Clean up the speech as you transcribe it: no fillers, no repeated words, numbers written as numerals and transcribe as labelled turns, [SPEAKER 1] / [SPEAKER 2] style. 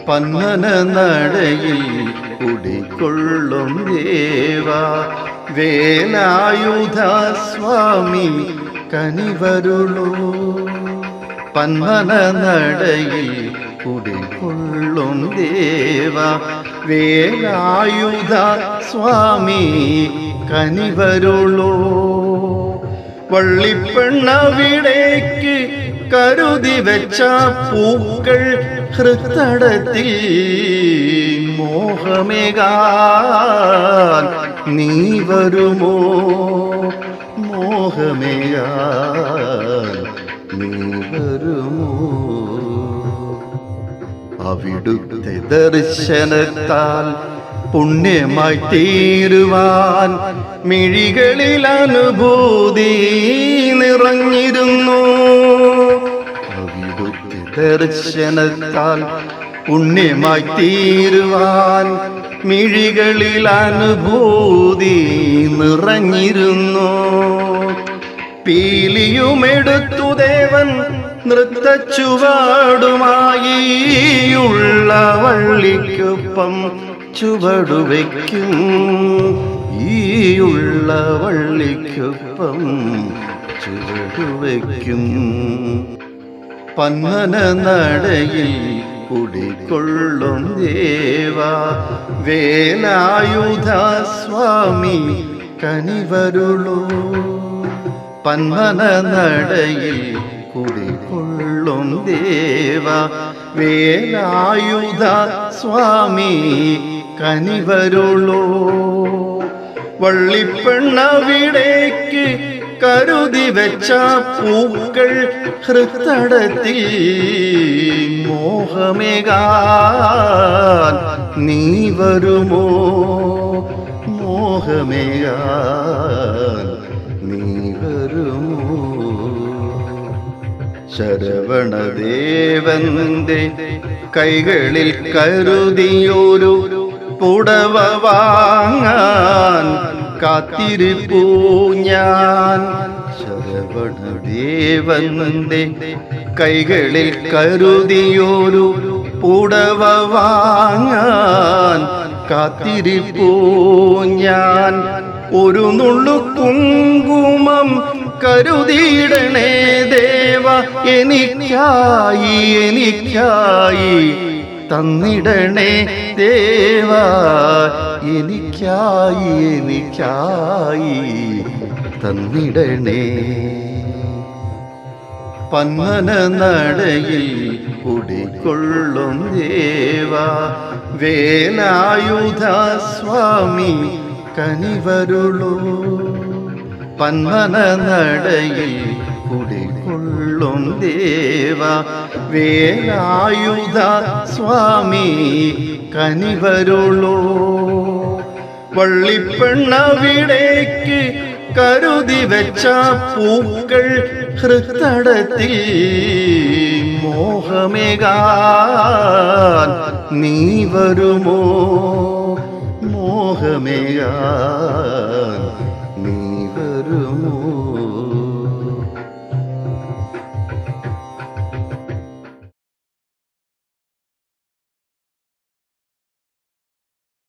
[SPEAKER 1] പന്മന നടയിൽ കുടികൊള്ളും ദേവ വേലായുധ സ്വാമി കനിവരുളൂ. പന്മന നടയിൽ കുടികൊള്ളും ദേവ വേലായുധ സ്വാമി കനിവരുളൂ. വള്ളിപ്പെണ്ണവിടേക്ക് കരുതി വെച്ച പൂക്കൾ ഹൃത്തടത്തിൽ മോഹമേകാൻ നീ വരുമോ? മോഹമേകാൻ നീ വരുമോ? അവിടുത്തെ ദർശനത്താൽ പുണ്യമായി തീരുവാൻ മിഴികളിൽ അനുഭൂതി നിറഞ്ഞിരുന്നു. അവിടുത്തെ ദർശനത്താൽ പുണ്യമായി തീരുവാൻ മിഴികളിൽ അനുഭൂതി നിറഞ്ഞിരുന്നു. പീലിയുമെടുത്തു ദേവൻ നൃത്തച്ചുവടുമായി വള്ളിക്കൊപ്പം ചുവടുവയ്ക്കും. ഈയുള്ള വള്ളിക്കൊപ്പം ചുവടുവയ്ക്കും. പന്മന നടയിൽ കുടികൊള്ളും ദേവ വേലായുധ സ്വാമി കനിവരുളൂ. പന്മന നടയിൽ കുടികൊള്ളും ദേവ വേലായുധ സ്വാമി കനിവരുളൂ. വള്ളിപ്പെണ്ണവിടേക്ക് കരുതി വെച്ച പൂക്കൾ ഹൃത്തടത്തിൽ മോഹമേകാൻ നീ വരുമോ? മോഹമേകാൻ നീ വരുമോ? ശരവണദേവന്റെ കൈകളിൽ കരുതിയൊരു പുടവ വാങ്ങാൻ കാത്തിരിപ്പൂ ഞാൻ. ശരവണദേവന്റെ കൈകളിൽ കരുതിയൊരു പുടവ വാങ്ങാൻ കാത്തിരിപ്പൂ ഞാൻ. ഒരു നുള്ളു കുങ്കുമം കരുതിയിടണേ ദേവ എനിക്കായി എനിക്കായി തന്നിടണേ ദേവ എനിക്കായി എനിക്കായി തന്നിടണേ. പന്മന നടയിൽ കുടികൊള്ളും ദേവ വേലായുധ സ്വാമി കനിവരുളൂ. പന്മന നടയിൽ കുടികൊള്ളും ദേവ വേലായുധ സ്വാമി കനിവരുളൂ. വള്ളിപ്പെണ്ണവിടേക്ക് കരുതി വെച്ച പൂക്കൾ ഹൃത്തടത്തിൽ മോഹമേകാൻ നീ വരുമോ? മോഹമേകാൻ